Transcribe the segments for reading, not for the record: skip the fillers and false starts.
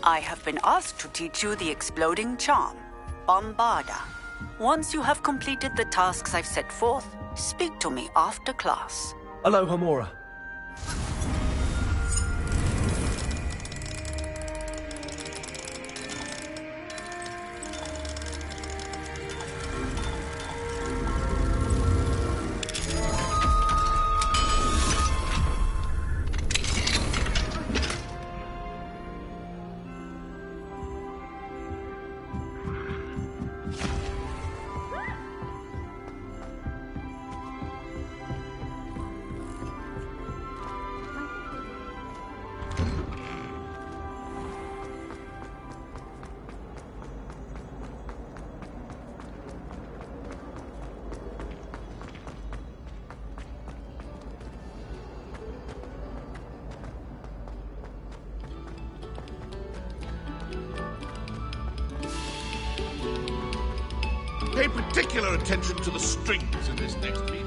I have been asked to teach you the exploding charm, Bombarda. Once you have completed the tasks I've set forth, speak to me after class. Aloha, Mora. Pay particular attention to the strings in this next piece.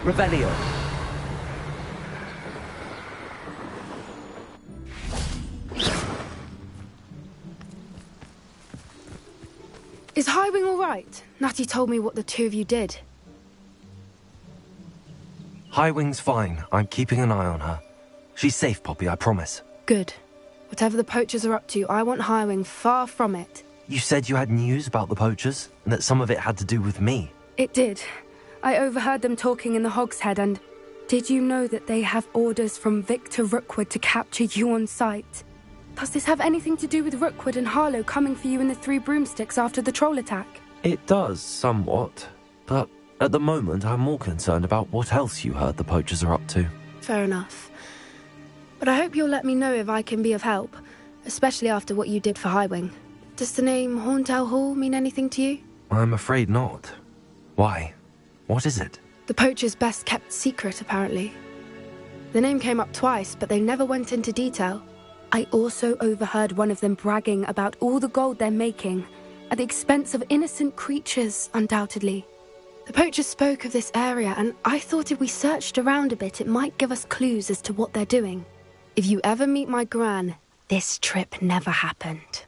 Revelio. Is Highwing all right? Natty told me what the two of you did. Highwing's fine. I'm keeping an eye on her. She's safe, Poppy, I promise. Good. Whatever the poachers are up to, I want Highwing far from it. You said you had news about the poachers, and that some of it had to do with me. It did. I overheard them talking in the Hogshead, and did you know that they have orders from Victor Rookwood to capture you on sight? Does this have anything to do with Rookwood and Harlow coming for you in the Three Broomsticks after the troll attack? It does, somewhat. But at the moment, I'm more concerned about what else you heard the poachers are up to. Fair enough. But I hope you'll let me know if I can be of help, especially after what you did for Highwing. Does the name Horntail Hall mean anything to you? I'm afraid not. Why? What is it? The poachers' best-kept secret, apparently. The name came up twice, but they never went into detail. I also overheard one of them bragging about all the gold they're making, at the expense of innocent creatures, undoubtedly. The poachers spoke of this area, and I thought if we searched around a bit, it might give us clues as to what they're doing. If you ever meet my gran, this trip never happened.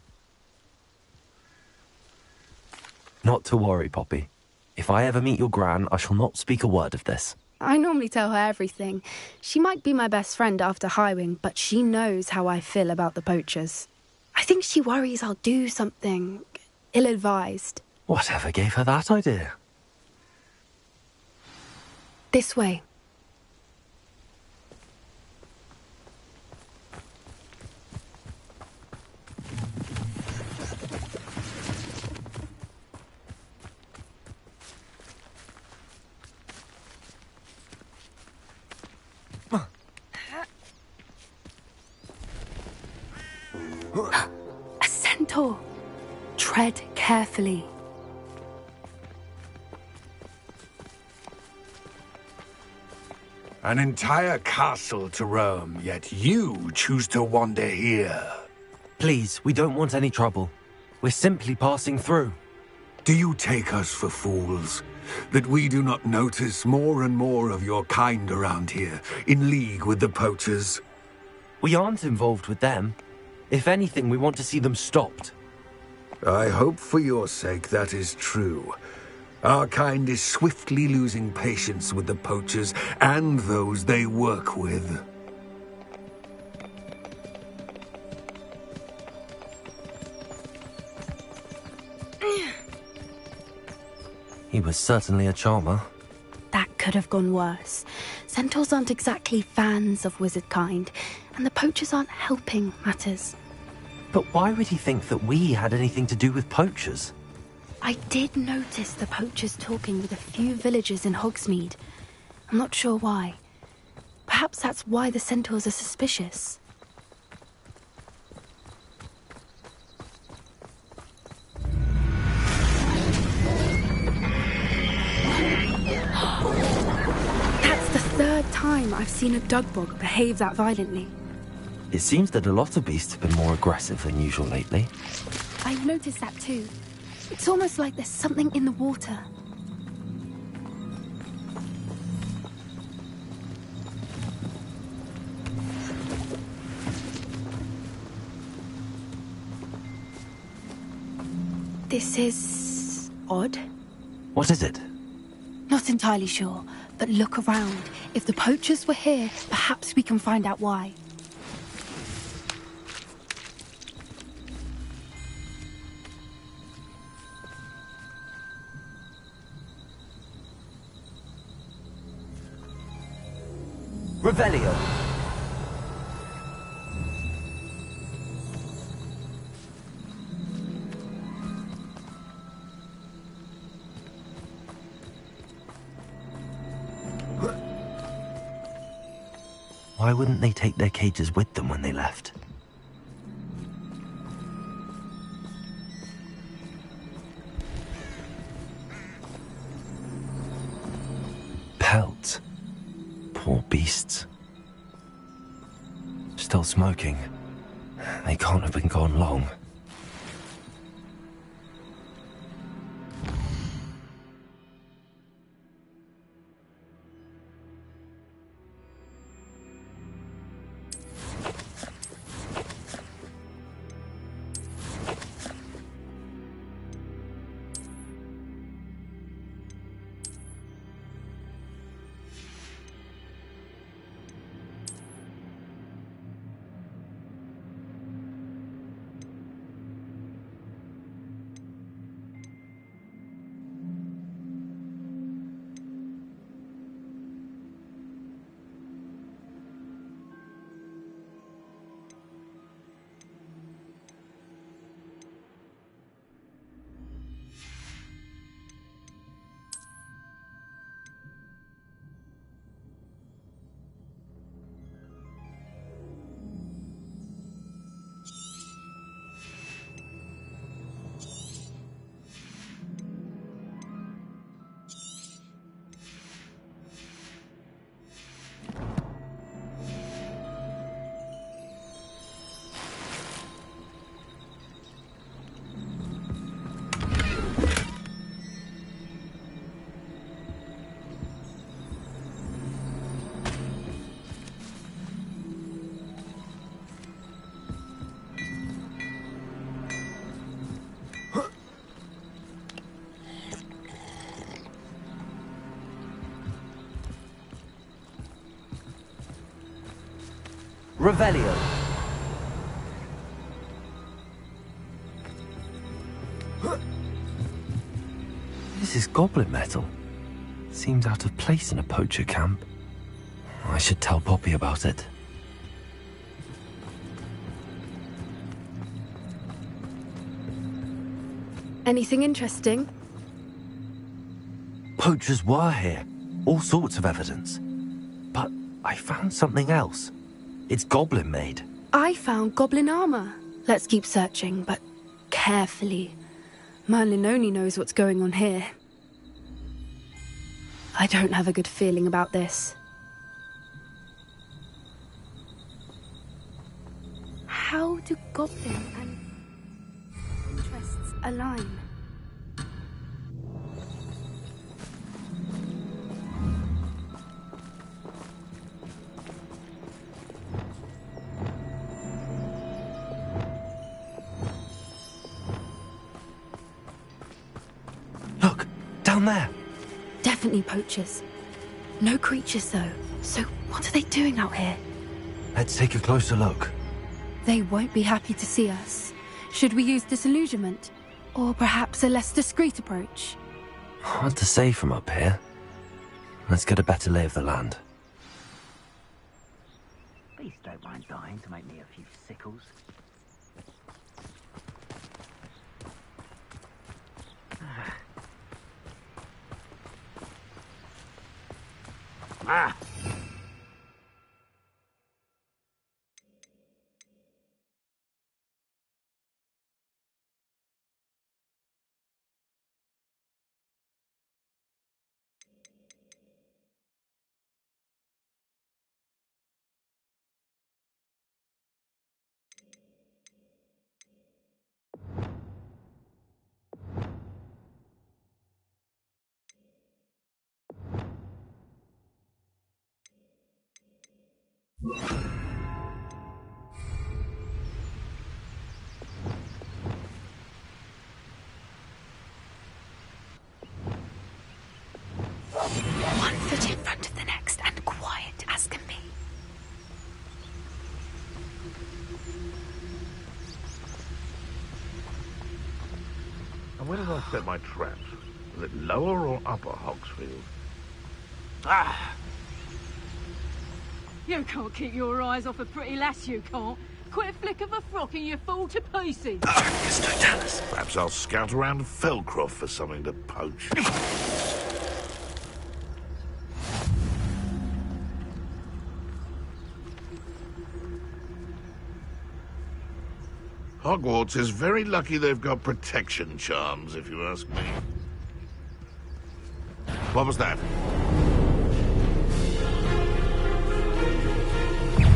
Not to worry, Poppy. If I ever meet your gran, I shall not speak a word of this. I normally tell her everything. She might be my best friend after Highwing, but she knows how I feel about the poachers. I think she worries I'll do something ill-advised. Whatever gave her that idea? This way. A centaur. Tread carefully. An entire castle to roam, yet you choose to wander here. Please, we don't want any trouble. We're simply passing through. Do you take us for fools? That we do not notice more and more of your kind around here, in league with the poachers? We aren't involved with them. If anything, we want to see them stopped. I hope for your sake that is true. Our kind is swiftly losing patience with the poachers and those they work with. He was certainly a charmer. That could have gone worse. Centaurs aren't exactly fans of wizard kind, and the poachers aren't helping matters. But why would he think that we had anything to do with poachers? I did notice the poachers talking with a few villagers in Hogsmeade. I'm not sure why. Perhaps that's why the centaurs are suspicious. That's the third time I've seen a dugbog behave that violently. It seems that a lot of beasts have been more aggressive than usual lately. I've noticed that too. It's almost like there's something in the water. This is odd. What is it? Not entirely sure, but look around. If the poachers were here, perhaps we can find out why. Revelio. Why wouldn't they take their cages with them when they left? Pelts. Poor beasts. Still smoking. They can't have been gone long. Revelio. This is goblin metal. Seems out of place in a poacher camp. I should tell Poppy about it. Anything interesting? Poachers were here. All sorts of evidence. But I found something else. It's goblin made. I found goblin armor. Let's keep searching, but carefully. Merlin only knows what's going on here. I don't have a good feeling about this. How do goblin and interests align? Look, down there. Definitely poachers. No creatures, though. So what are they doing out here? Let's take a closer look. They won't be happy to see us. Should we use disillusionment? Or perhaps a less discreet approach? Hard to say from up here. Let's get a better lay of the land. Please don't mind dying to make me a few sickles. Ah! One foot in front of the next and quiet as can be. And where did I set my traps? Was it lower or upper Hogsfield? Ah! You can't keep your eyes off a pretty lass, you can't. Quit a flick of a frock and you fall to pieces. Perhaps I'll scout around Felcroft for something to poach. Hogwarts is very lucky they've got protection charms, if you ask me. What was that?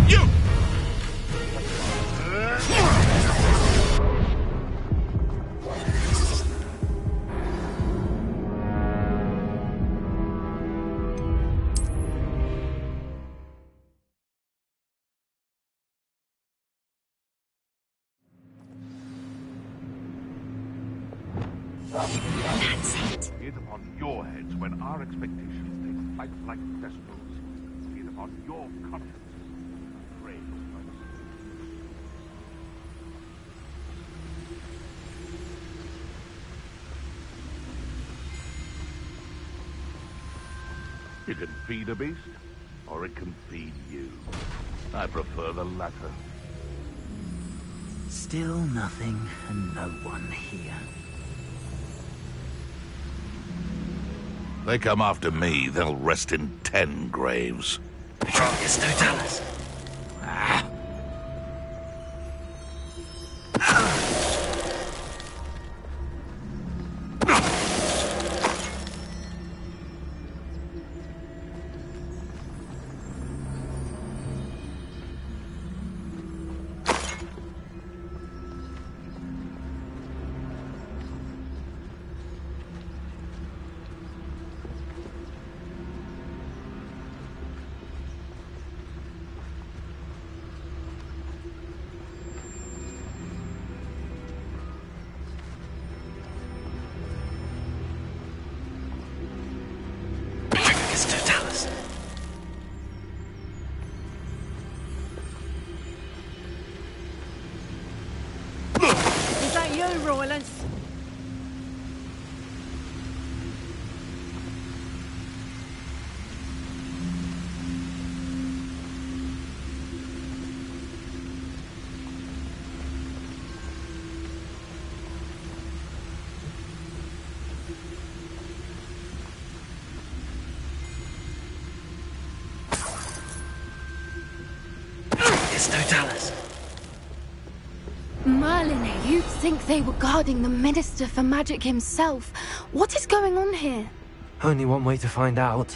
You! That's it. Be it upon your heads when our expectations take flight like decimals. Be it upon your conscience. Brave folks. You can feed a beast, or it can feed you. I prefer the latter. Still nothing and no one here. They come after me, they'll rest in 10 graves. It's no Dallas. Ah! you, Roylance. It's Totalis. Merlin, you'd think they were guarding the Minister for Magic himself. What is going on here? Only one way to find out.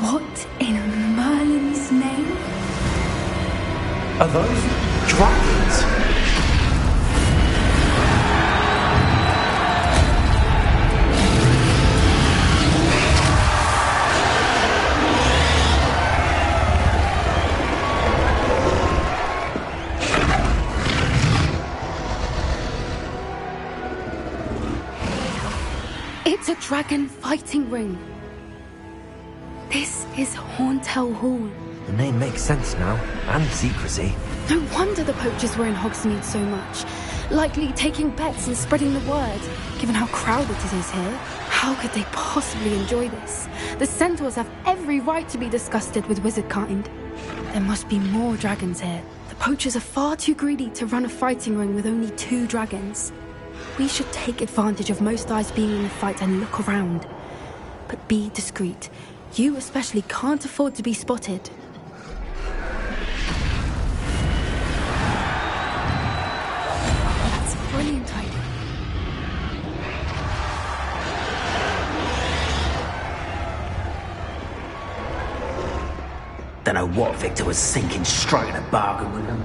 What in Merlin's name? Are those dragons? It's a dragon fighting ring. This is Hauntel Hall. The name makes sense now, and secrecy. No wonder the poachers were in Hogsmeade so much. Likely taking bets and spreading the word, given how crowded it is here. How could they possibly enjoy this? The centaurs have every right to be disgusted with wizard kind. There must be more dragons here. The poachers are far too greedy to run a fighting ring with only 2 dragons. We should take advantage of most eyes being in the fight and look around. But be discreet. You especially can't afford to be spotted. That's a brilliant idea. Don't know what Victor was thinking, striking a bargain with them.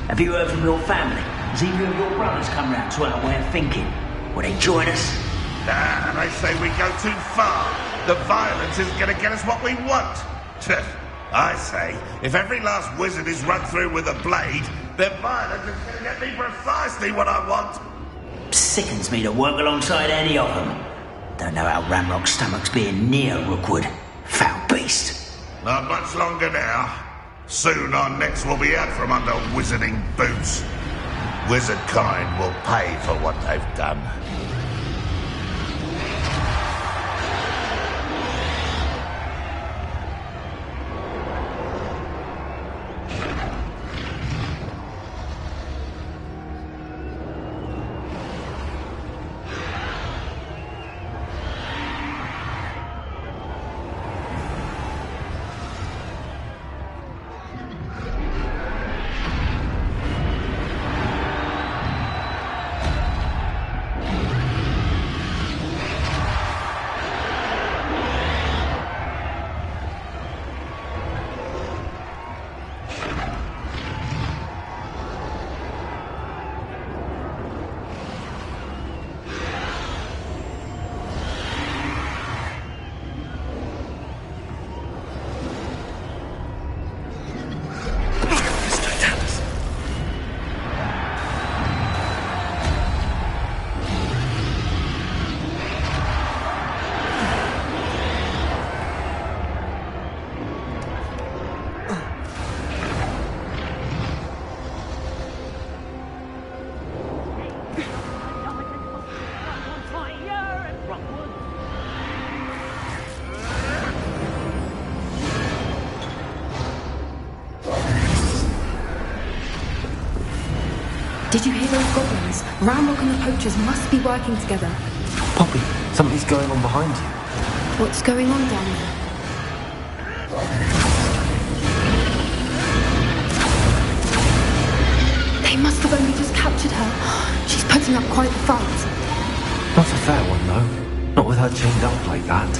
Have you heard from your family? Has either of your brothers come round to our way of thinking? Will they join us? Nah, they say we go too far. The violence isn't going to get us what we want. I say, if every last wizard is run through with a blade, then violence is going to get me precisely what I want. Sickens me to work alongside any of them. Don't know how Ramrock's stomach's being near Rookwood. Foul beast. Not much longer now. Soon our necks will be out from under wizarding boots. Wizard kind will pay for what they've done. Did you hear those goblins? Ramrock and the poachers must be working together. Poppy, something's going on behind you. What's going on down there? They must have only just captured her. She's putting up quite the fight. Not a fair one, though. Not with her chained up like that.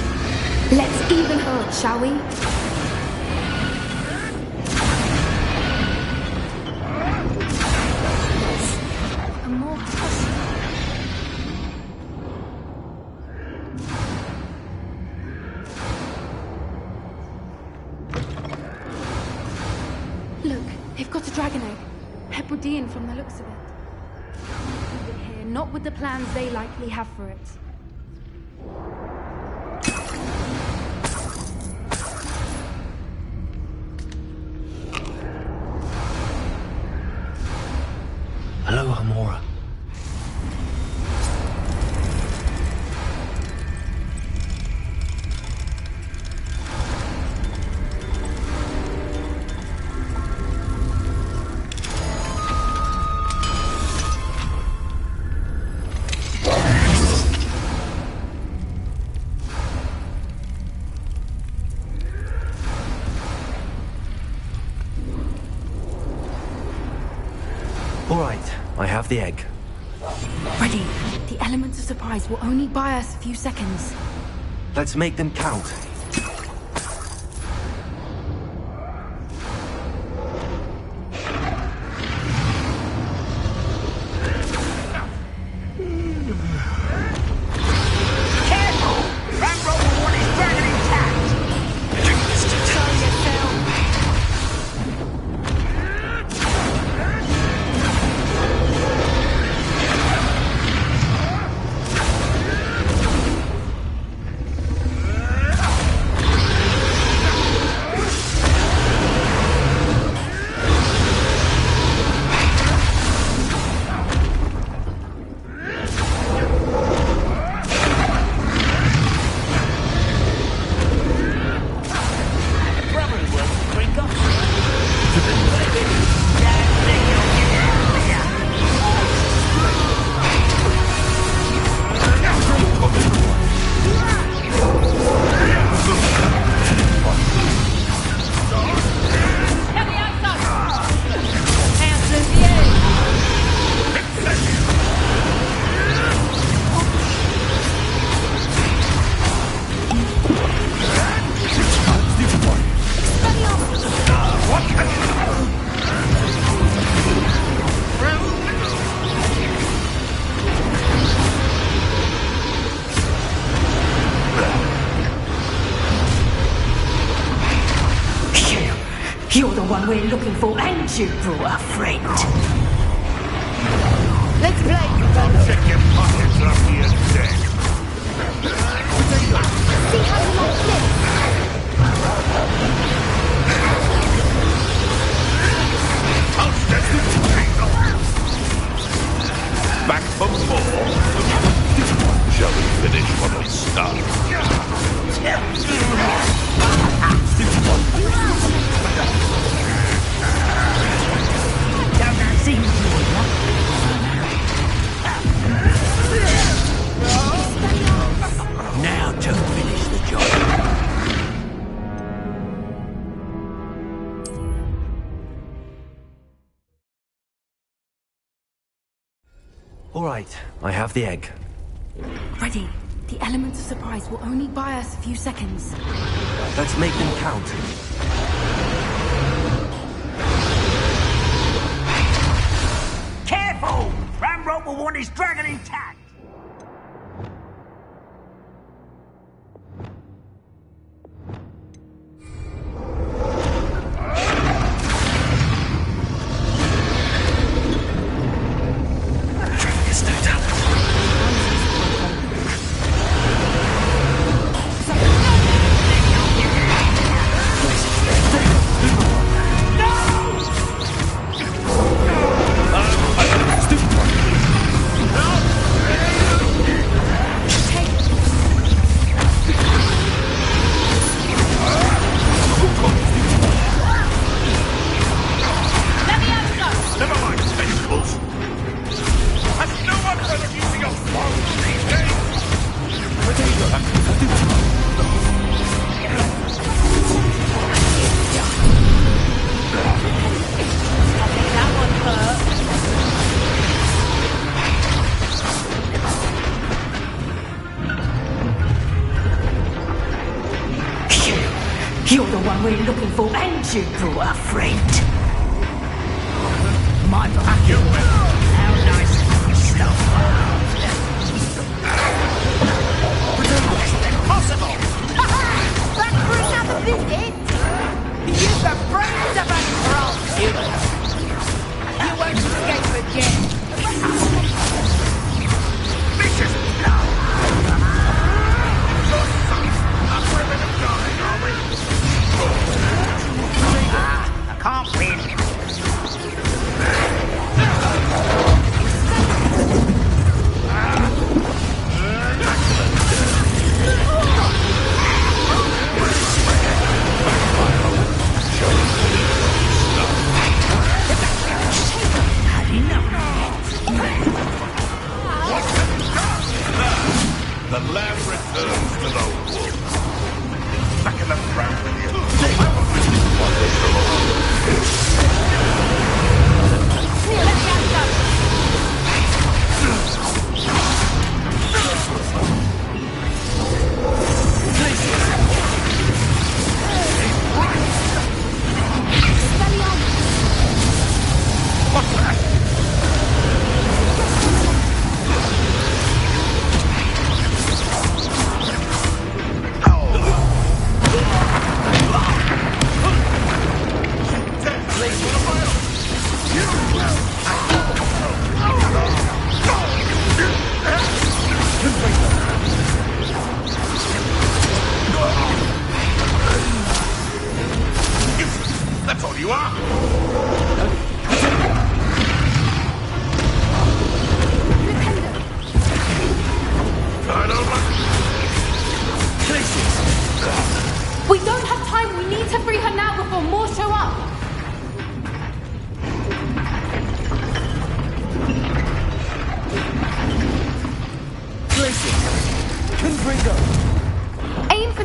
Let's even her, shall we? A more They've got a dragon egg. Hebridean from the looks of it. Leave it here, not with the plans they likely have for it. Hello, Hamora. All right, I have the egg. Ready. The elements of surprise will only buy us a few seconds. Let's make them count. You're the one we're looking for, and you brought a friend. Let's play! Check your pockets after you're dead. See how you like this? Back for more. Shall we finish what we started? Now to finish the job. All right, I have the egg. Ready. The elements of surprise will only buy us a few seconds. Let's make them count. Careful! Ramrock will want his dragon intact. You're the one we're looking for, and you brought a friend. My packet. How nice stuff. Impossible! Back for another visit? You've the brains of a frog, you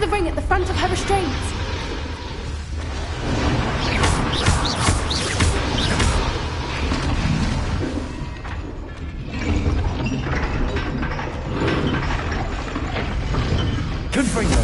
ring at the front of her restraints. Confringo!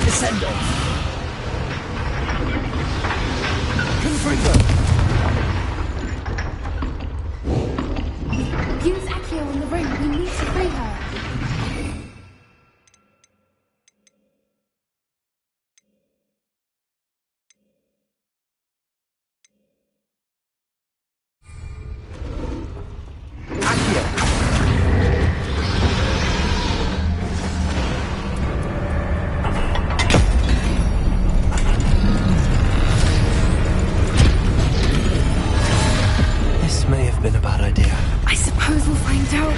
Descendo! Confringo! Use Accio on the ring. We need to free her. This may have been a bad idea. I suppose we'll find out.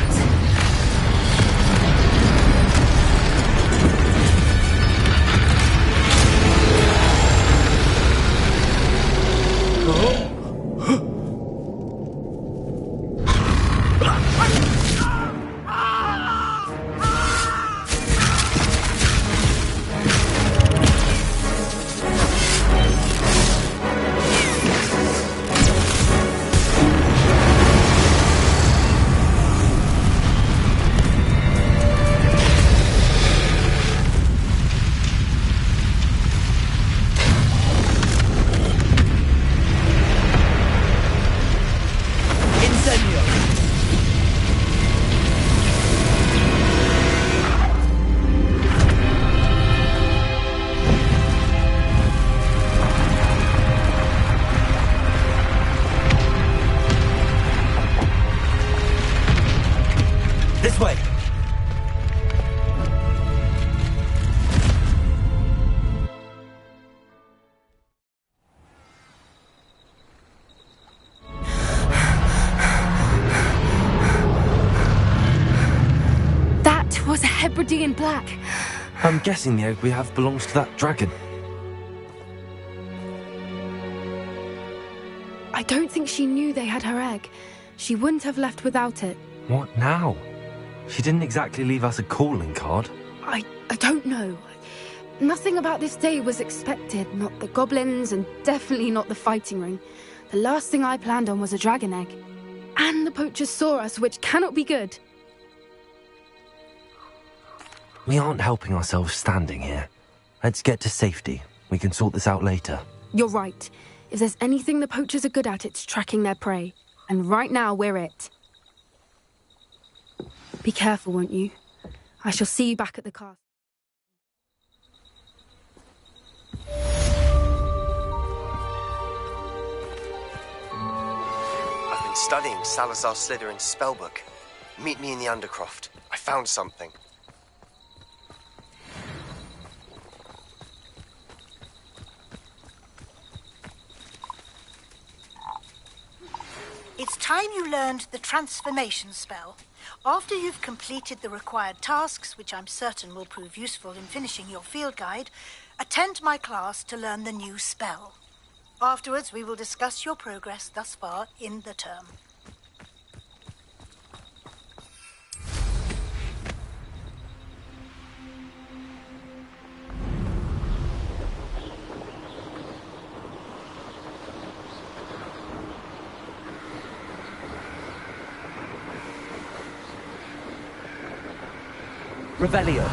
This way! That was a Hebridean black. I'm guessing the egg we have belongs to that dragon. I don't think she knew they had her egg. She wouldn't have left without it. What now? She didn't exactly leave us a calling card. I don't know. Nothing about this day was expected. Not the goblins, and definitely not the fighting ring. The last thing I planned on was a dragon egg. And the poachers saw us, which cannot be good. We aren't helping ourselves standing here. Let's get to safety. We can sort this out later. You're right. If there's anything the poachers are good at, it's tracking their prey. And right now, we're it. Be careful, won't you? I shall see you back at the castle. I've been studying Salazar Slytherin's spellbook. Meet me in the Undercroft. I found something. It's time you learned the transformation spell. After you've completed the required tasks, which I'm certain will prove useful in finishing your field guide, attend my class to learn the new spell. Afterwards, we will discuss your progress thus far in the term. Revelio.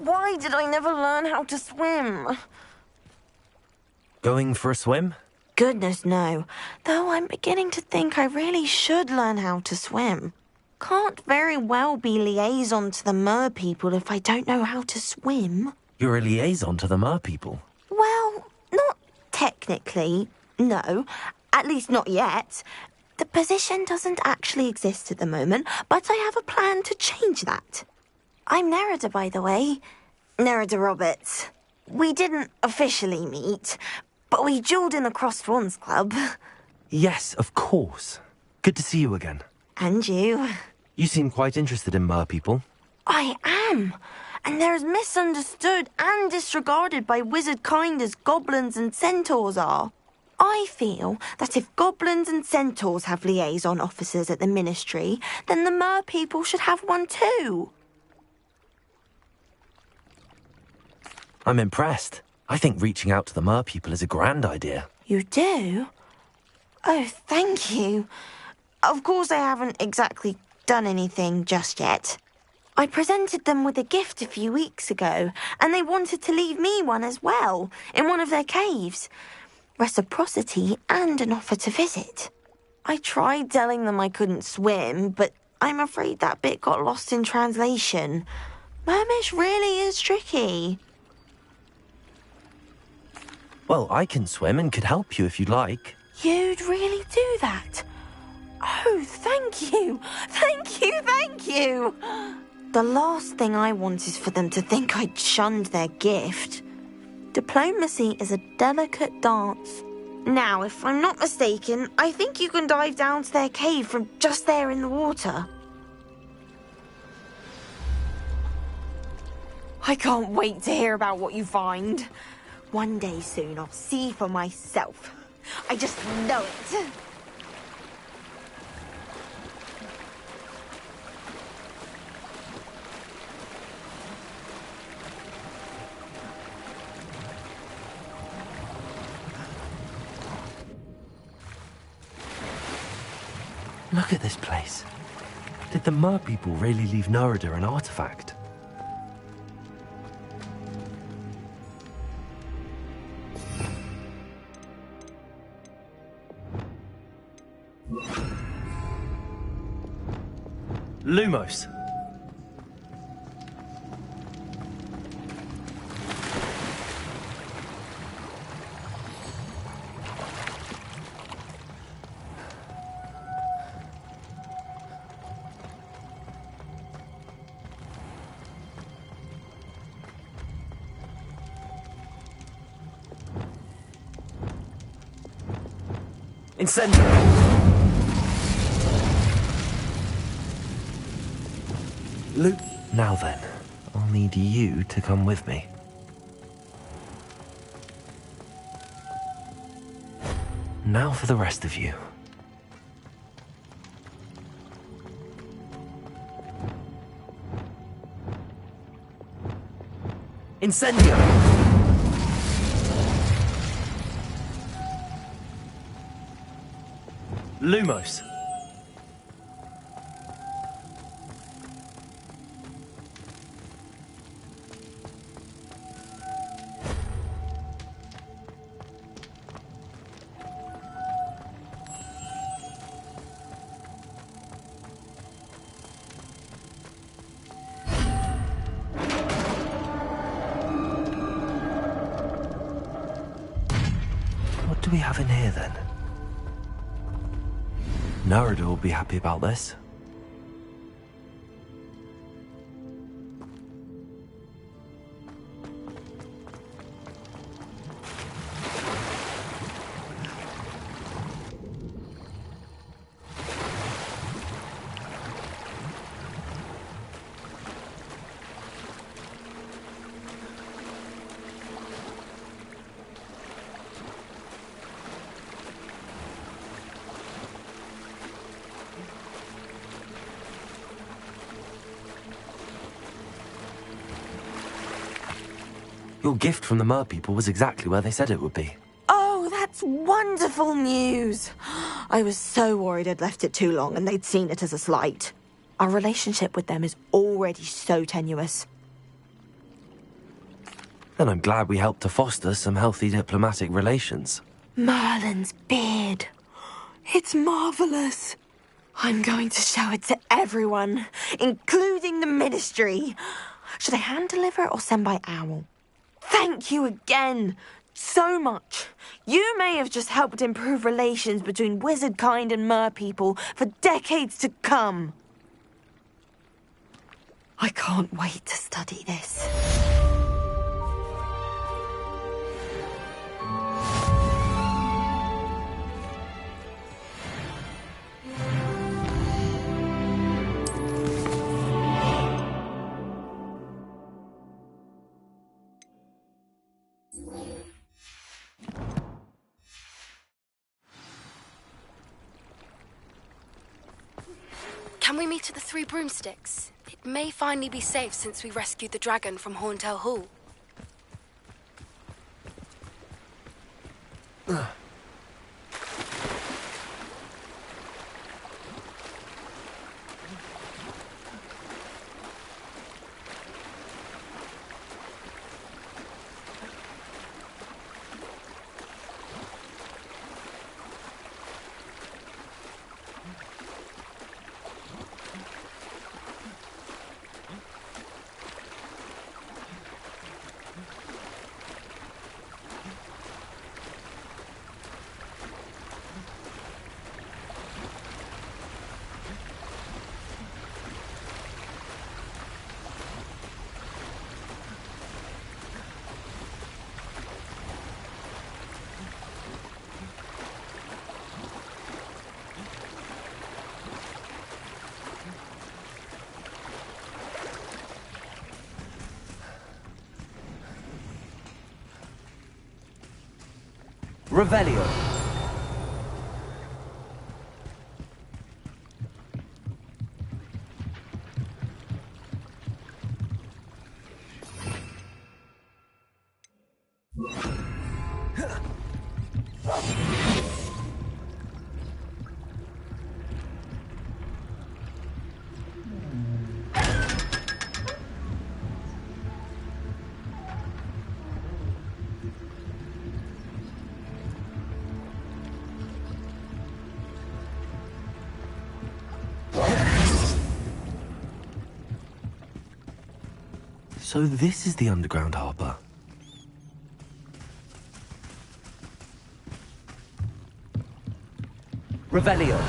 Why did I never learn how to swim? Going for a swim? Goodness, no. Though I'm beginning to think I really should learn how to swim. Can't very well be liaison to the mer people if I don't know how to swim. You're a liaison to the mer people? Well, not technically, no. At least not yet. The position doesn't actually exist at the moment, but I have a plan to change that. I'm Nerida, by the way. Nerida Roberts. We didn't officially meet, but we duelled in the Cross Swans Club. Yes, of course. Good to see you again. And you. You seem quite interested in mer people. I am. And they're as misunderstood and disregarded by wizard kind as goblins and centaurs are. I feel that if goblins and centaurs have liaison officers at the Ministry, then the mer people should have one too. I'm impressed. I think reaching out to the mer people is a grand idea. You do? Oh, thank you. Of course I haven't exactly done anything just yet. I presented them with a gift a few weeks ago, and they wanted to leave me one as well, in one of their caves. Reciprocity and an offer to visit. I tried telling them I couldn't swim, but I'm afraid that bit got lost in translation. Mermish really is tricky. Well, I can swim and could help you if you'd like. You'd really do that? Oh, thank you! Thank you, thank you! The last thing I want is for them to think I'd shunned their gift. Diplomacy is a delicate dance. Now, if I'm not mistaken, I think you can dive down to their cave from just there in the water. I can't wait to hear about what you find. One day soon, I'll see for myself. I just know it. Look at this place. Did the mer people really leave Nerida an artifact? Lumos. Incendio! Luke. Now then, I'll need you to come with me. Now for the rest of you. Incendio! Lumos. What do we have in here then? Nerida will be happy about this. Your gift from the mer people was exactly where they said it would be. Oh, that's wonderful news. I was so worried I'd left it too long and they'd seen it as a slight. Our relationship with them is already so tenuous. Then I'm glad we helped to foster some healthy diplomatic relations. Merlin's beard. It's marvellous. I'm going to show it to everyone, including the Ministry. Should I hand deliver it or send by owl? Thank you again. So much. You may have just helped improve relations between wizard kind and mer people for decades to come. I can't wait to study this. Can we meet at the Three Broomsticks? It may finally be safe since we rescued the dragon from Horntail Hall. Revelio. So this is the underground harbour. Revelio.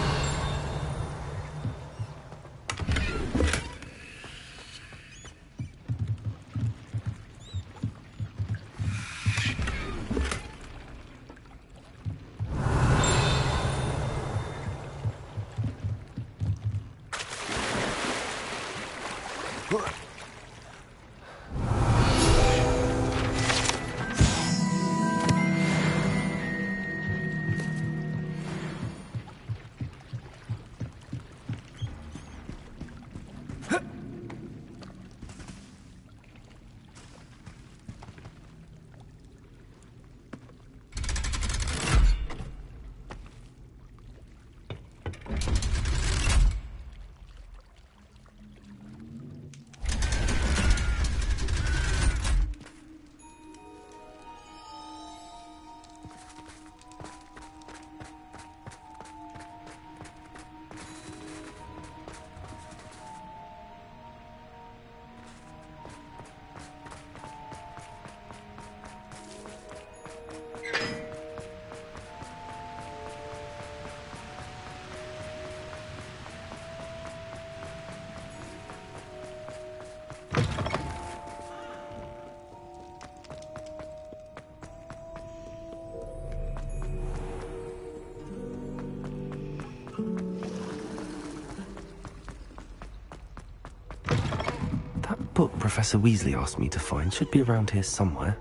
That book Professor Weasley asked me to find should be around here somewhere.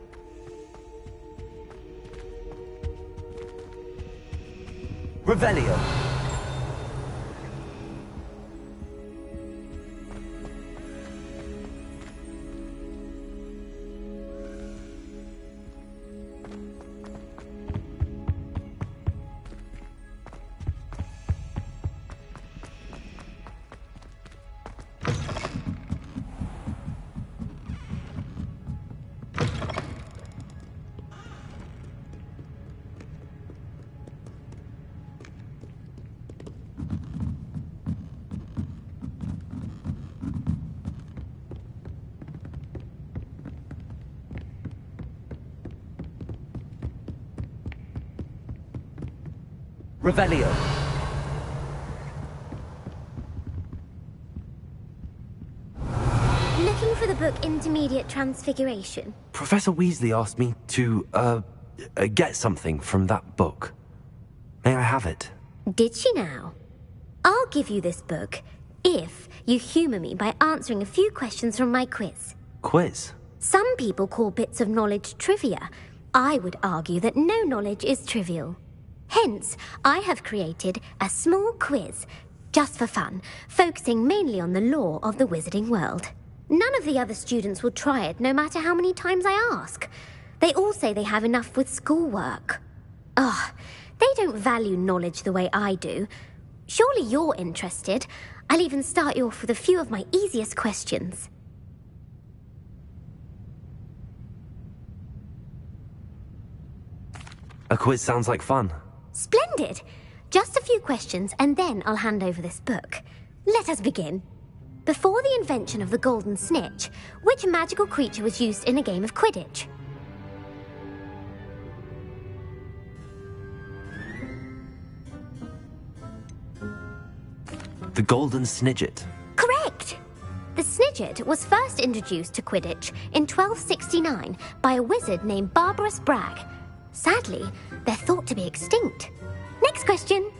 Revelio. Revelio. Looking for the book Intermediate Transfiguration? Professor Weasley asked me to, get something from that book. May I have it? Did she now? I'll give you this book if you humour me by answering a few questions from my quiz. Quiz? Some people call bits of knowledge trivia. I would argue that no knowledge is trivial. Hence, I have created a small quiz, just for fun, focusing mainly on the lore of the wizarding world. None of the other students will try it, no matter how many times I ask. They all say they have enough with schoolwork. Ugh, they don't value knowledge the way I do. Surely you're interested. I'll even start you off with a few of my easiest questions. A quiz sounds like fun. Splendid! Just a few questions and then I'll hand over this book. Let us begin. Before the invention of the golden snitch, which magical creature was used in a game of Quidditch? The golden snidget. Correct! The snidget was first introduced to Quidditch in 1269 by a wizard named Barbarous Bragg. Sadly, they're thought to be extinct. Next question.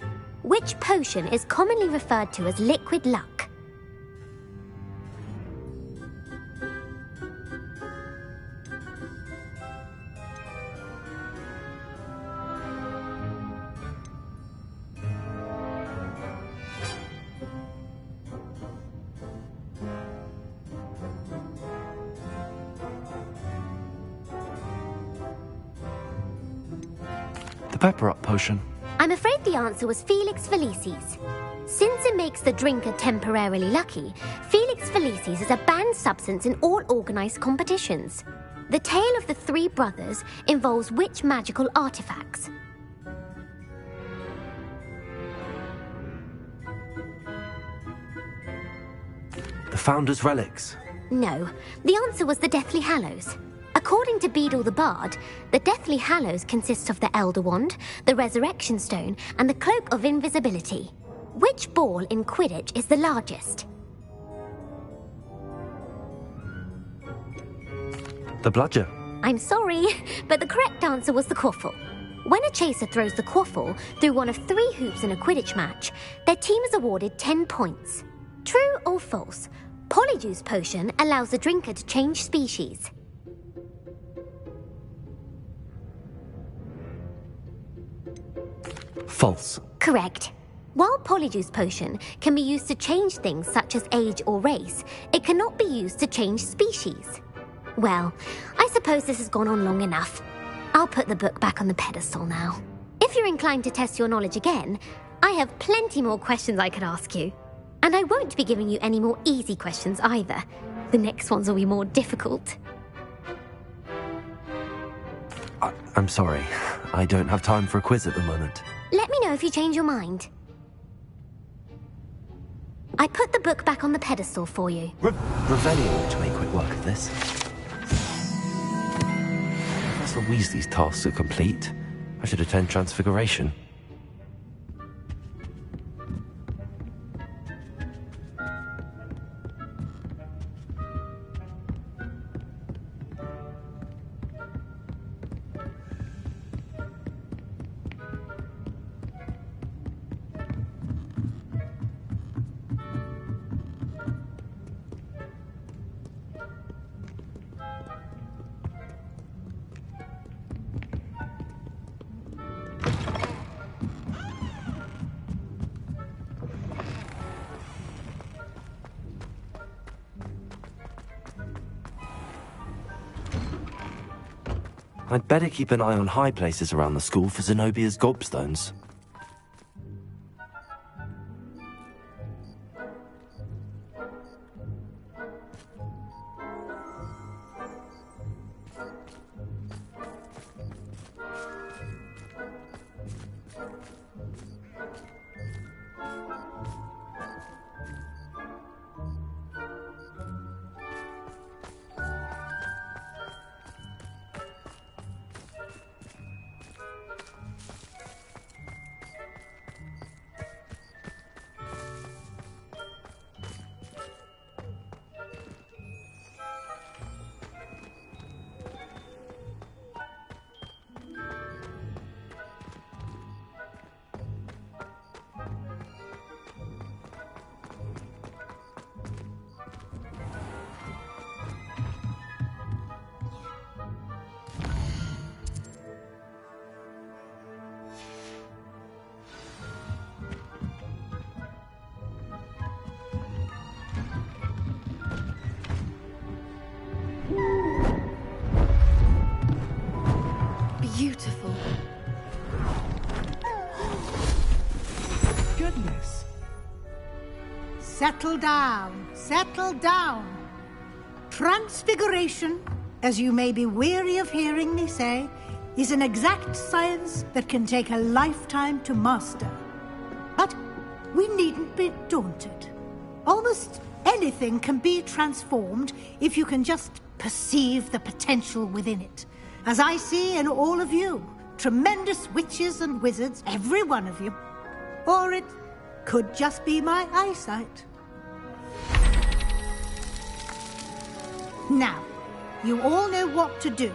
Which potion is commonly referred to as liquid luck? The pepper up potion. I'm afraid the answer was Felix Felicis. Since it makes the drinker temporarily lucky, Felix Felicis is a banned substance in all organised competitions. The tale of the three brothers involves which magical artifacts? The Founder's Relics. No, the answer was the Deathly Hallows. According to Beadle the Bard, the Deathly Hallows consists of the Elder Wand, the Resurrection Stone, and the Cloak of Invisibility. Which ball in Quidditch is the largest? The bludger. I'm sorry, but the correct answer was the quaffle. When a chaser throws the quaffle through one of 3 hoops in a Quidditch match, their team is awarded 10 points. True or false? Polyjuice potion allows the drinker to change species. False. Correct. While Polyjuice potion can be used to change things such as age or race, it cannot be used to change species. Well, I suppose this has gone on long enough. I'll put the book back on the pedestal now. If you're inclined to test your knowledge again, I have plenty more questions I could ask you. And I won't be giving you any more easy questions either. The next ones will be more difficult. I'm sorry. I don't have time for a quiz at the moment. Let me know if you change your mind. I put the book back on the pedestal for you. Revelio ought to make quick work of this. Professor Weasley's tasks are complete. I should attend Transfiguration. I'd better keep an eye on high places around the school for Zenobia's gobstones. goodness. Settle down, settle down. Transfiguration, as you may be weary of hearing me say, is an exact science that can take a lifetime to master. But we needn't be daunted. Almost anything can be transformed if you can just perceive the potential within it. As I see in all of you, tremendous witches and wizards, every one of you. Or it could just be my eyesight. Now, you all know what to do.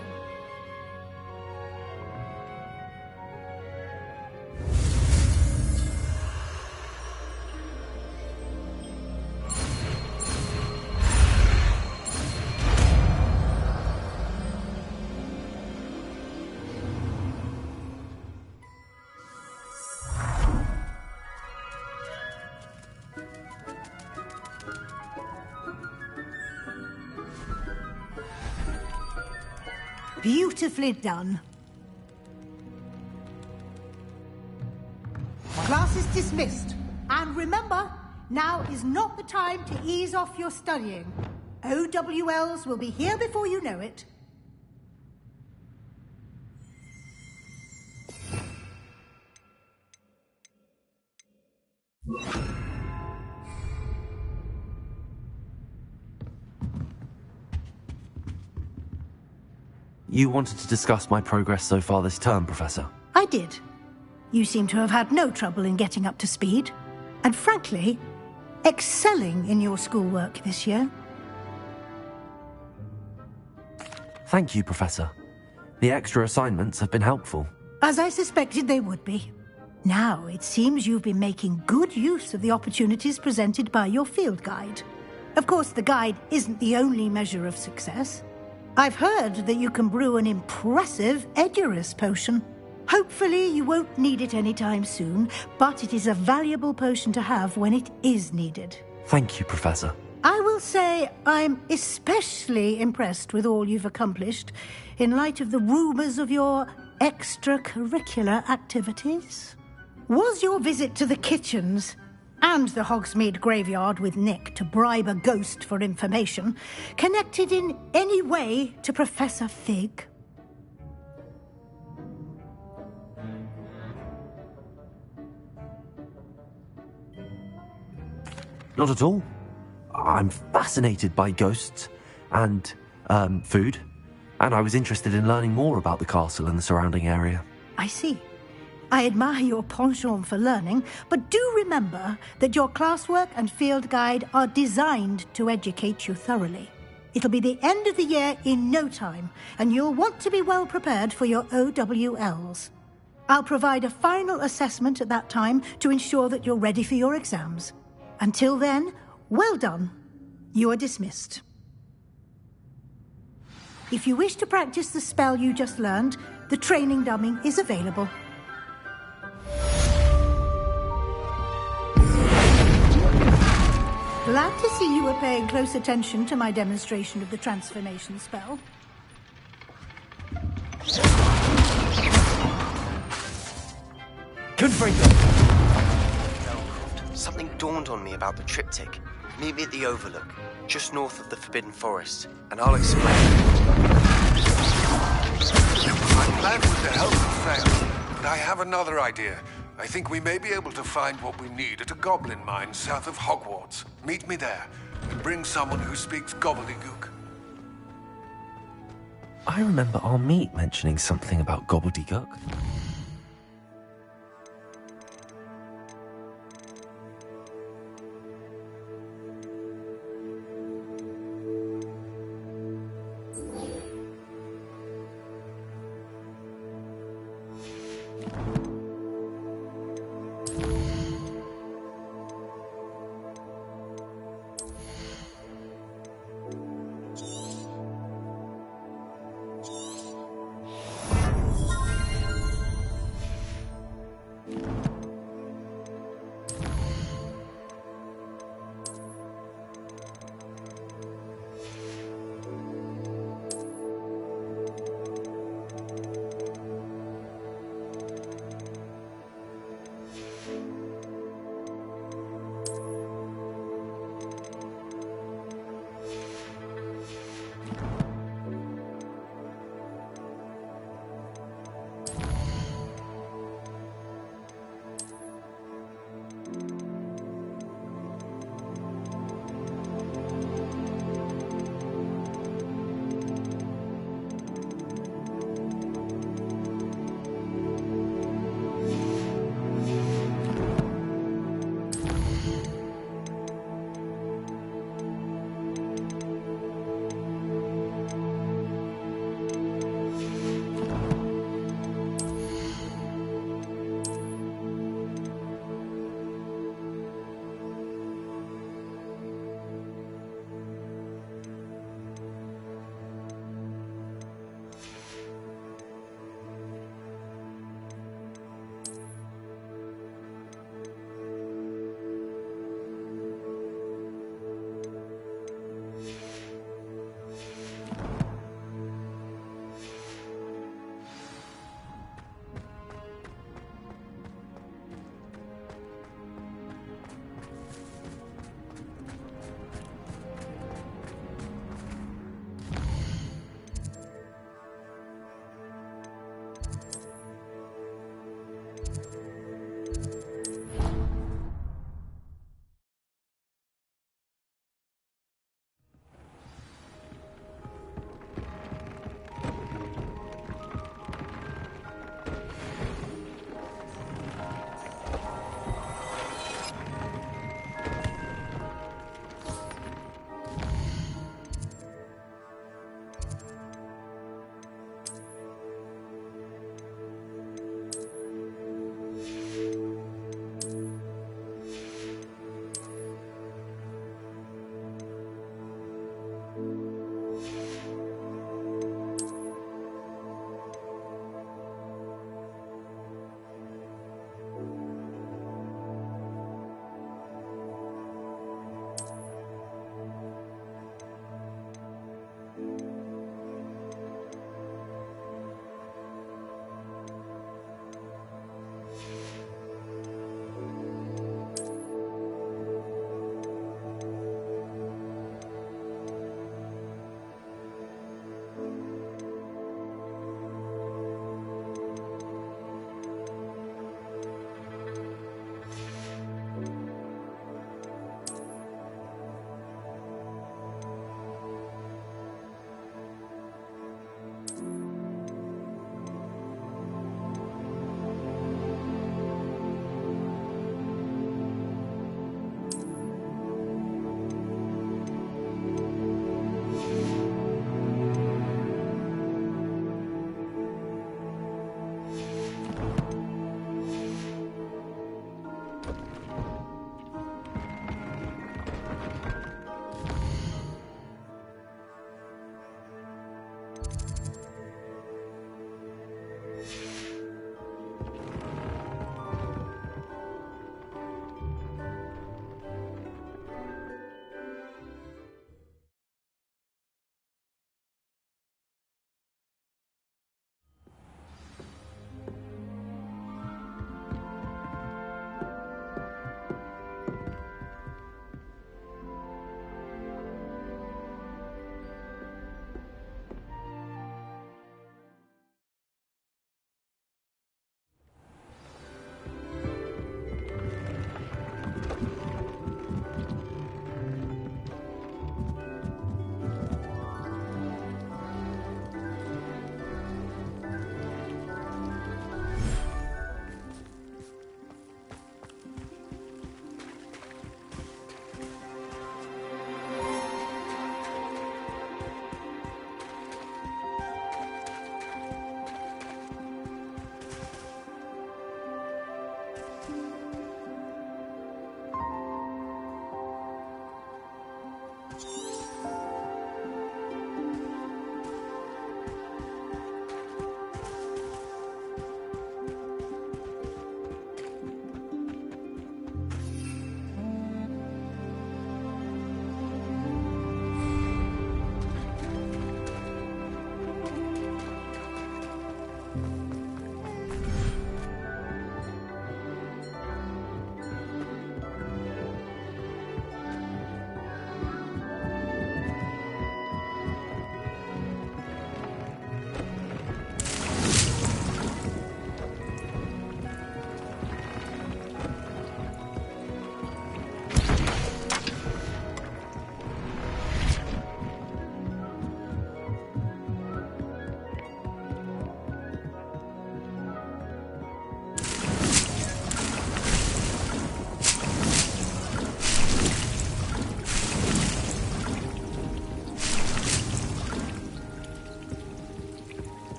Beautifully done. Class is dismissed. And remember, now is not the time to ease off your studying. OWLs will be here before you know it. You wanted to discuss my progress so far this term, Professor? I did. You seem to have had no trouble in getting up to speed. And frankly, excelling in your schoolwork this year. Thank you, Professor. The extra assignments have been helpful. As I suspected they would be. Now, it seems you've been making good use of the opportunities presented by your field guide. Of course, the guide isn't the only measure of success. I've heard that you can brew an impressive Edurus potion. Hopefully you won't need it anytime soon, but it is a valuable potion to have when it is needed. Thank you, Professor. I will say I'm especially impressed with all you've accomplished in light of the rumours of your extracurricular activities. Was your visit to the kitchens and the Hogsmeade graveyard with Nick to bribe a ghost for information connected in any way to Professor Fig? Not at all. I'm fascinated by ghosts and food, and I was interested in learning more about the castle and the surrounding area. I see. I admire your penchant for learning, but do remember that your classwork and field guide are designed to educate you thoroughly. It'll be the end of the year in no time, and you'll want to be well prepared for your OWLs. I'll provide a final assessment at that time to ensure that you're ready for your exams. Until then, well done. You are dismissed. If you wish to practice the spell you just learned, the training dummy is available. Glad to see you were paying close attention to my demonstration of the transformation spell. Something dawned on me about the triptych. Meet me at the Overlook, just north of the Forbidden Forest, and I'll explain. My plan was to help you fail, but I have another idea. I think we may be able to find what we need at a goblin mine south of Hogwarts. Meet me there, and bring someone who speaks gobbledygook. I remember our meet mentioning something about gobbledygook.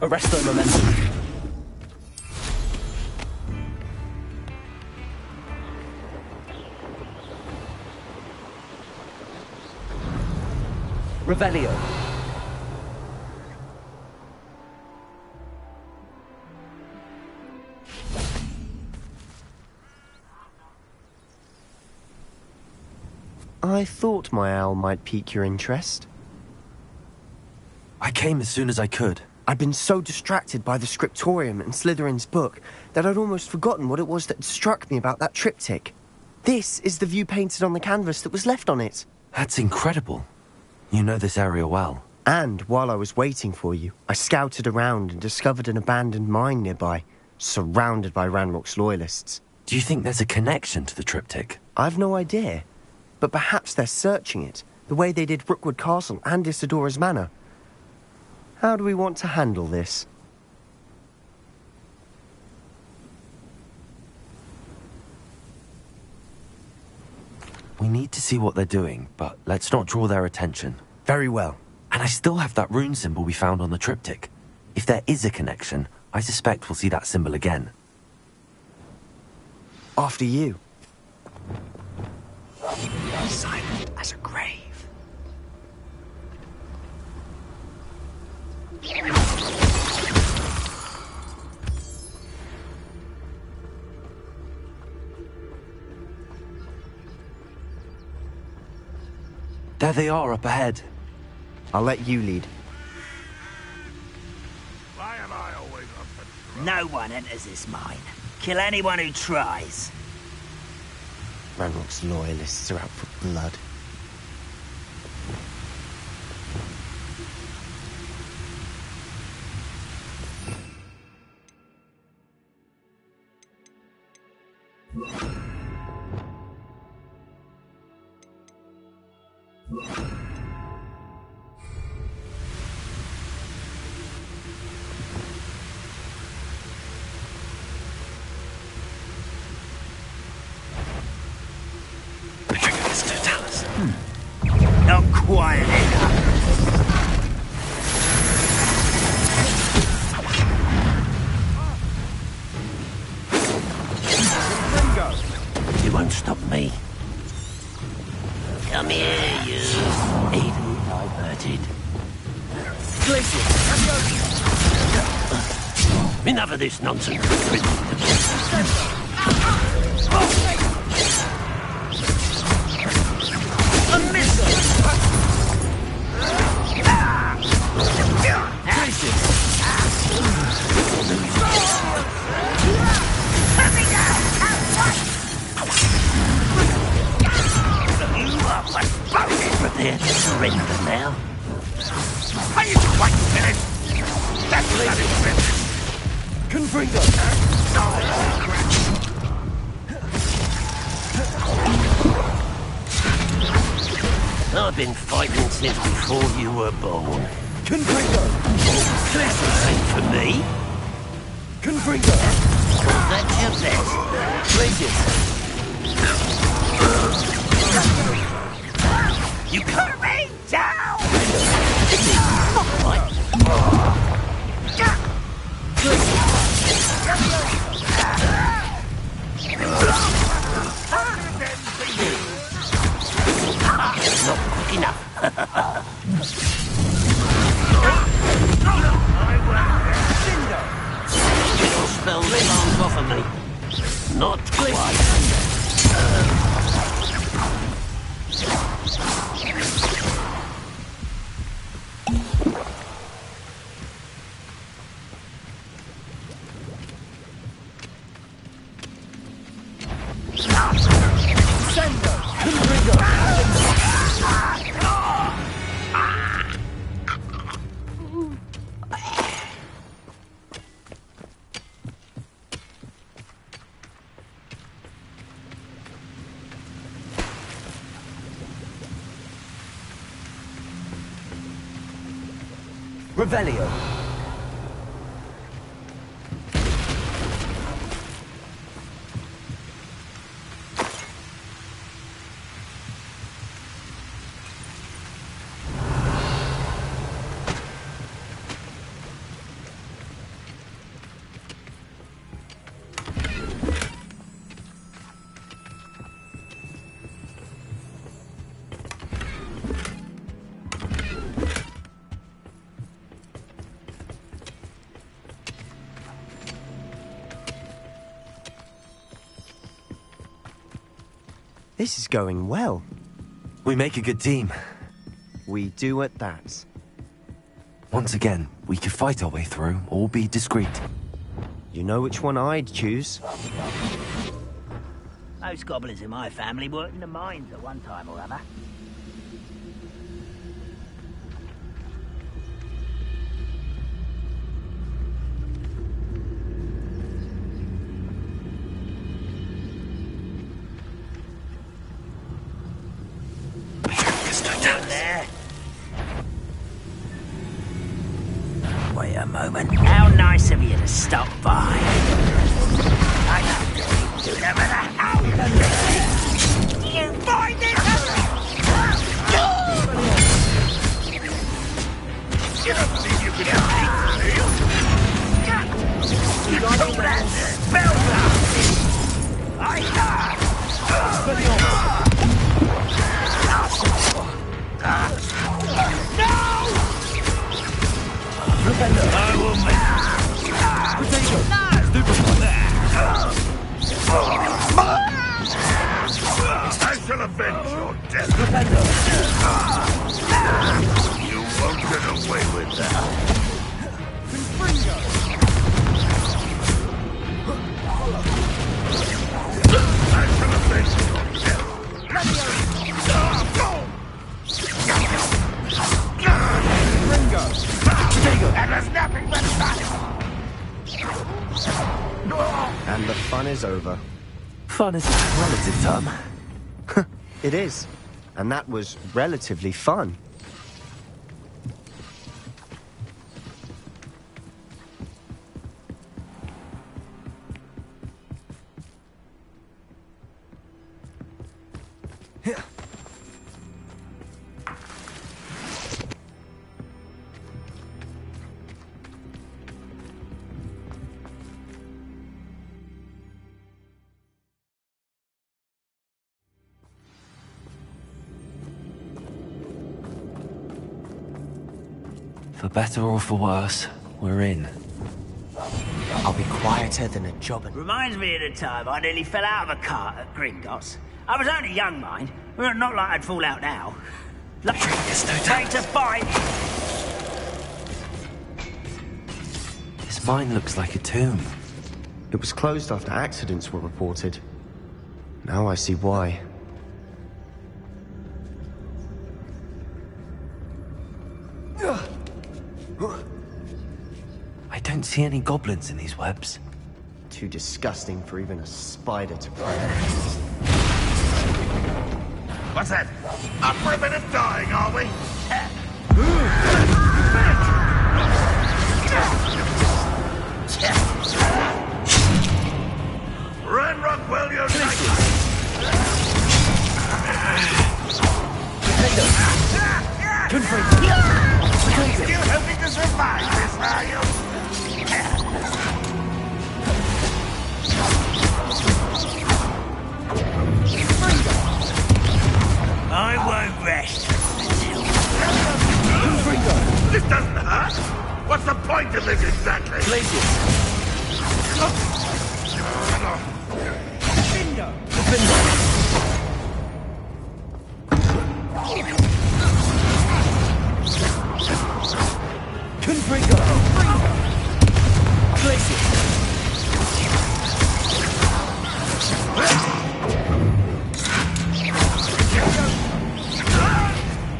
Arresto momentum. Revelio. I thought my owl might pique your interest. I came as soon as I could. I'd been so distracted by the scriptorium and Slytherin's book that I'd almost forgotten what it was that struck me about that triptych. This is the view painted on the canvas that was left on it. That's incredible. You know this area well. And while I was waiting for you, I scouted around and discovered an abandoned mine nearby, surrounded by Ranrock's loyalists. Do you think there's a connection to the triptych? I've no idea, but perhaps they're searching it, the way they did Rookwood Castle and Isidora's Manor. How do we want to handle this? We need to see what they're doing, but let's not draw their attention. Very well. And I still have that rune symbol we found on the triptych. If there is a connection, I suspect we'll see that symbol again. After you. Silent as a grave. There they are up ahead. I'll let you lead. Why am I always up for No one enters this mine. Kill anyone who tries. Ranrock's loyalists are out for blood. Not quiet enough. You won't stop me. Come here, you. Easily diverted. Enough of this nonsense. Prepare to surrender now. Are you quite finished? That's not it. Confringo. I've been fighting since before you were born. Confringo. Ain't for me. Confringo. That's your best. Places. You cut me down! Not quick enough. Your spell can't offer me. Not quite. Revelio. This is going well. We make a good team. We do at that. Once again, we could fight our way through or be discreet. You know which one I'd choose. Most goblins in my family worked in the mines at one time or other. There. Wait a moment. How nice of you to stop by. I do whatever the hell you find it. You don't think you can help me? You call that spell blasting? I will I shall avenge your death. You won't get away with that. I shall avenge your death. And there's nothing but fun. And the fun is over. Fun is a relative term. It is. And that was relatively fun. For better or for worse, we're in. I'll be quieter than a jobbin. Reminds me of the time I nearly fell out of a cart at Gringotts. I was only young, mind. Well, not like I'd fall out now. Like, ready to fight. This mine looks like a tomb. It was closed after accidents were reported. Now I see why. I don't see any goblins in these webs. Too disgusting for even a spider to pray. What's that? Up for a bit of dying, are we? Run, Rockwell, you're Still hoping to survive this, are you? I won't rest. This doesn't hurt. What's the point of this exactly?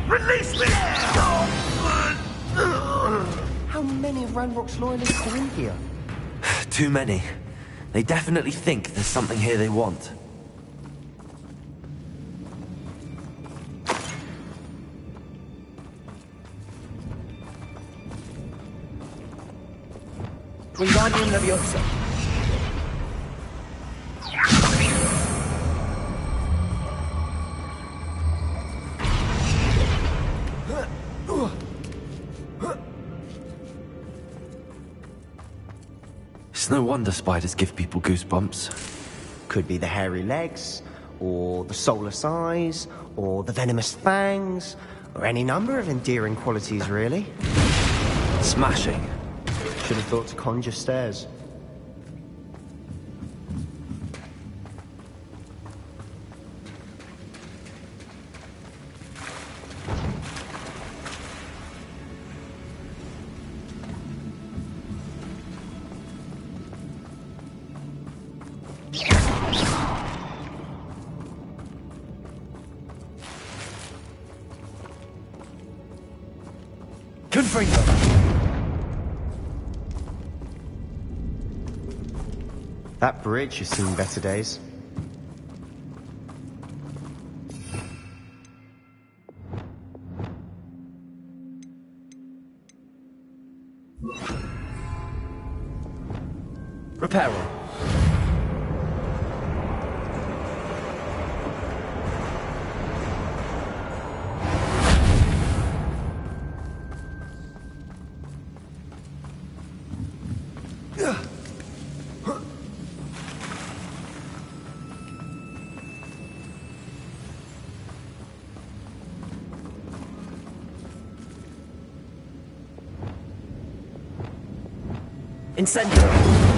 Release me! How many of Ranrock's loyalists are in here? Too many. They definitely think there's something here they want. Wingardium Leviosa. It's no wonder spiders give people goosebumps. Could be the hairy legs, or the soulless eyes, or the venomous fangs, or any number of endearing qualities, really. Smashing. Should have thought to conjure stairs. Fringo! That bridge has seen better days. Repairing. Incendio!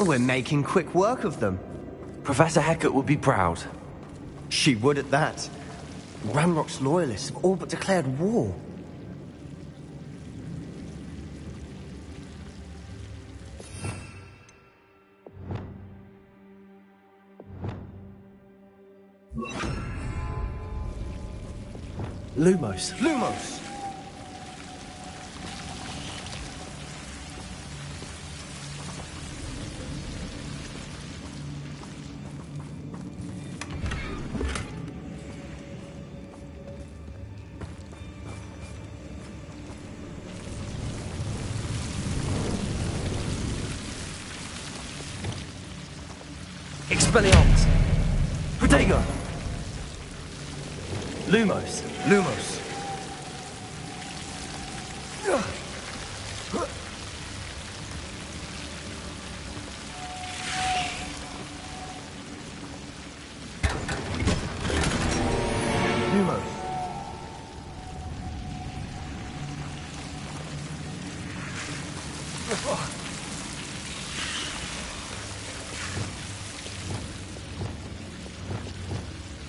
We're making quick work of them. Professor Hecat would be proud. She would at that. Ranrock's loyalists have all but declared war. Lumos. Lumos! Expelliarmus! Protego! Lumos! Lumos! Lumos!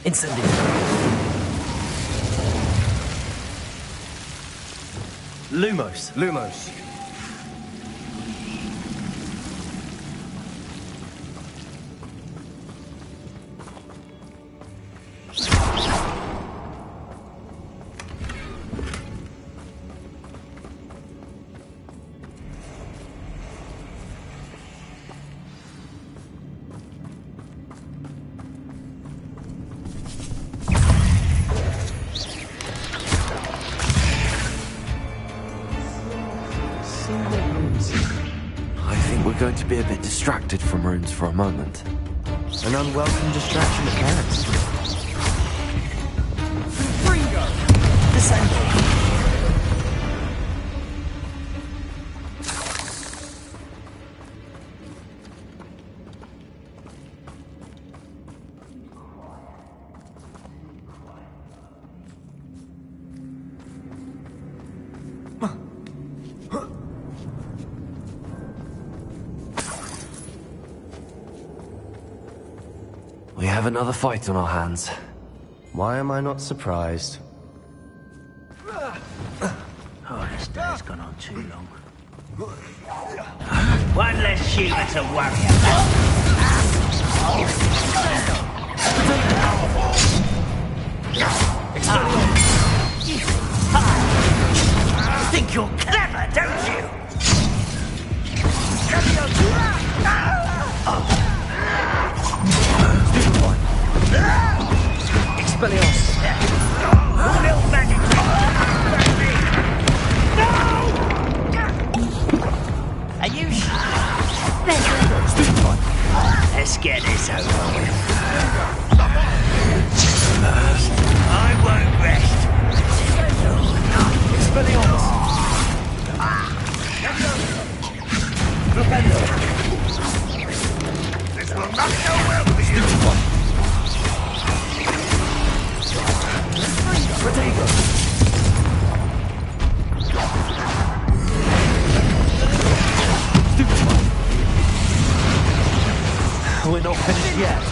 Incendio! Lumos! Lumos! I think we're going to be a bit distracted from runes for a moment. An unwelcome distraction at that. Fringo! Descendo! have another fight on our hands. Why am I not surprised? Oh, this day's gone on too long. One less human to worry about. You think you're clever, don't you? Expelliarmus. Little magic trick. No! Are you Let's get this over with. I won't rest. Expelliarmus. This will not go well for you. We're not finished yet.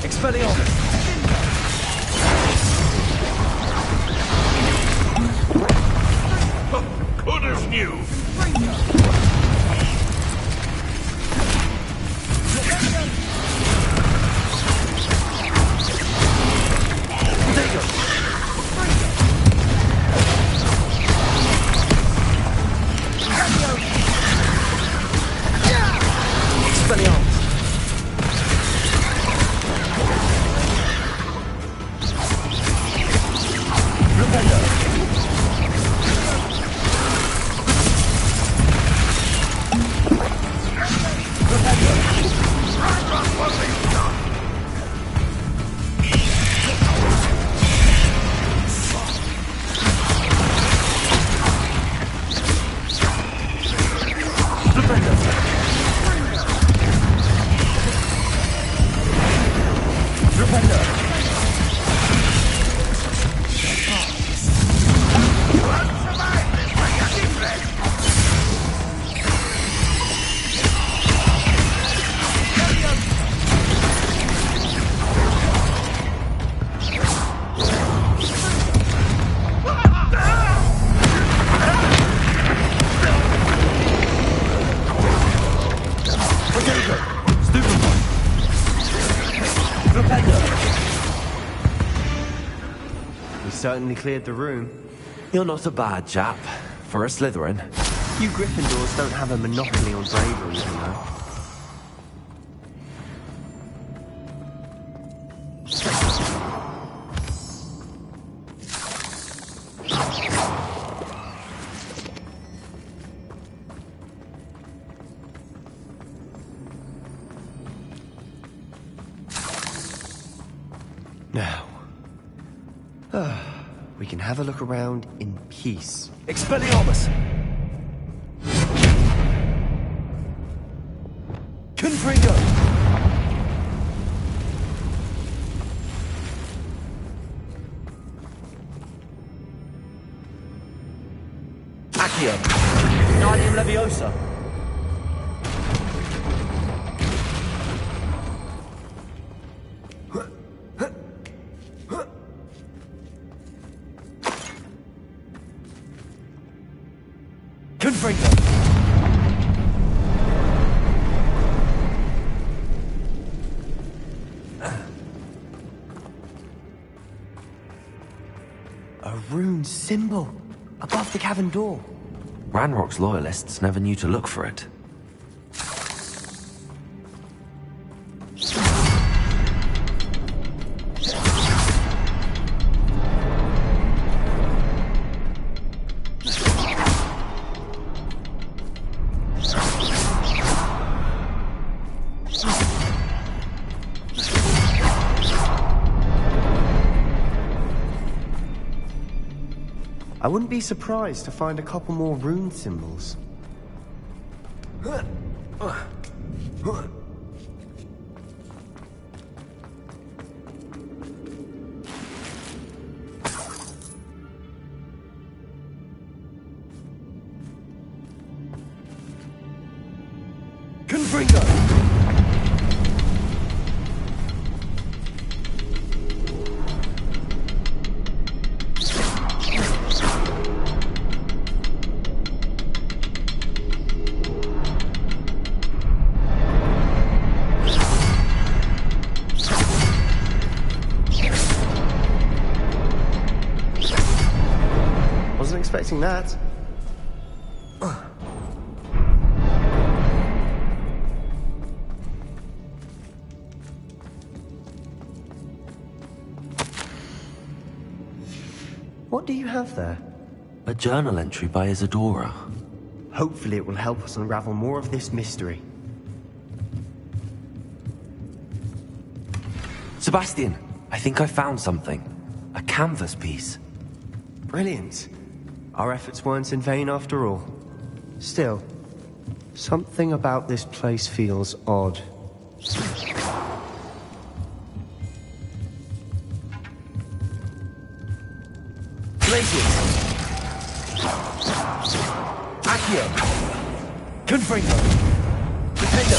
Expelliarmus. Good as new. Certainly cleared the room. You're not a bad chap for a Slytherin. You Gryffindors don't have a monopoly on bravery, you know. Now, we can have a look around in peace. Expelliarmus. Confringo. Accio. Guardium Leviosa. Confringo. A rune symbol above the cavern door. Ranrock's loyalists never knew to look for it. I wouldn't be surprised to find a couple more rune symbols. Confringo. wasn't expecting that. What do you have there? A journal entry by Isadora. Hopefully it will help us unravel more of this mystery. Sebastian, I think I found something. A canvas piece. Brilliant. Our efforts weren't in vain after all. Still, something about this place feels odd. Glacius! Accio! Confringo! Defendo!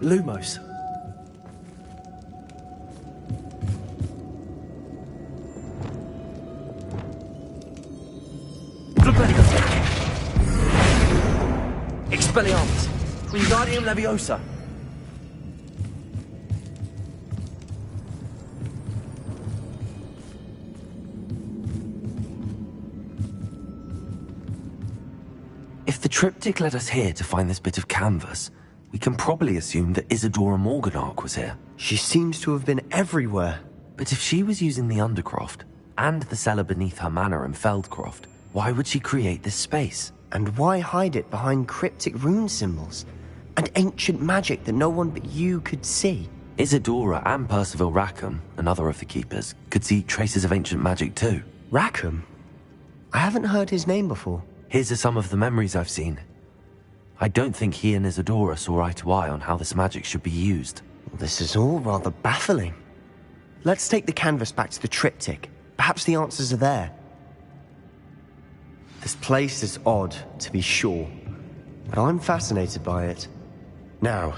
Lumos. Expelliarmus. Wingardium Leviosa. If the triptych led us here to find this bit of canvas, we can probably assume that Isadora Morganach was here. She seems to have been everywhere. But if she was using the Undercroft, and the cellar beneath her manor in Feldcroft, why would she create this space? And why hide it behind cryptic rune symbols? And ancient magic that no one but you could see? Isadora and Percival Rackham, another of the Keepers, could see traces of ancient magic too. Rackham? I haven't heard his name before. His are some of the memories I've seen. I don't think he and Isadora saw eye to eye on how this magic should be used. Well, this is all rather baffling. Let's take the canvas back to the triptych. Perhaps the answers are there. This place is odd, to be sure, but I'm fascinated by it. Now,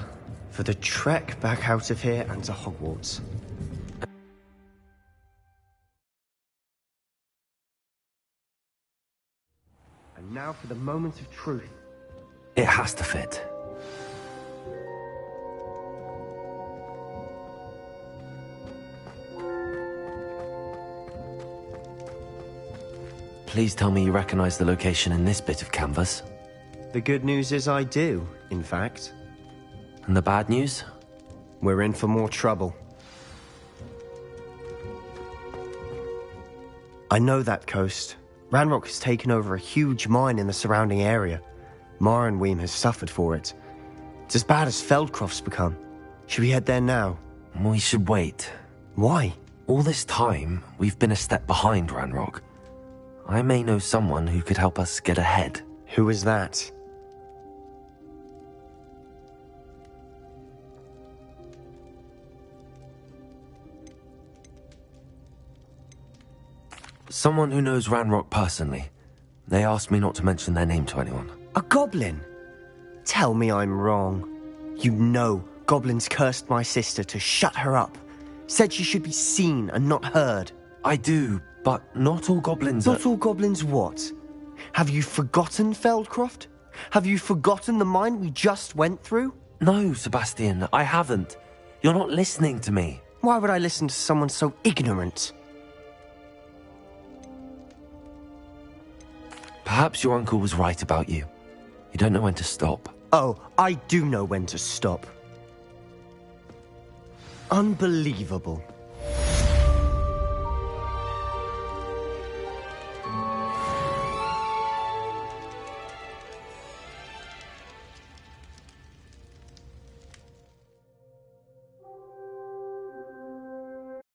for the trek back out of here and to Hogwarts. And now for the moment of truth. It has to fit. Please tell me you recognize the location in this bit of canvas. The good news is I do, in fact. And the bad news? We're in for more trouble. I know that coast. Ranrock has taken over a huge mine in the surrounding area. Marrenweem has suffered for it. It's as bad as Feldcroft's become. Should we head there now? We should wait. Why? All this time, we've been a step behind Ranrock. I may know someone who could help us get ahead. Who is that? Someone who knows Ranrock personally. They asked me not to mention their name to anyone. A goblin? Tell me I'm wrong. You know goblins cursed my sister to shut her up. Said she should be seen and not heard. I do, but not all goblins Not all goblins what? Have you forgotten Feldcroft? Have you forgotten the mine we just went through? No, Sebastian, I haven't. You're not listening to me. Why would I listen to someone so ignorant? Perhaps your uncle was right about you. You don't know when to stop. Oh, I do know when to stop. Unbelievable.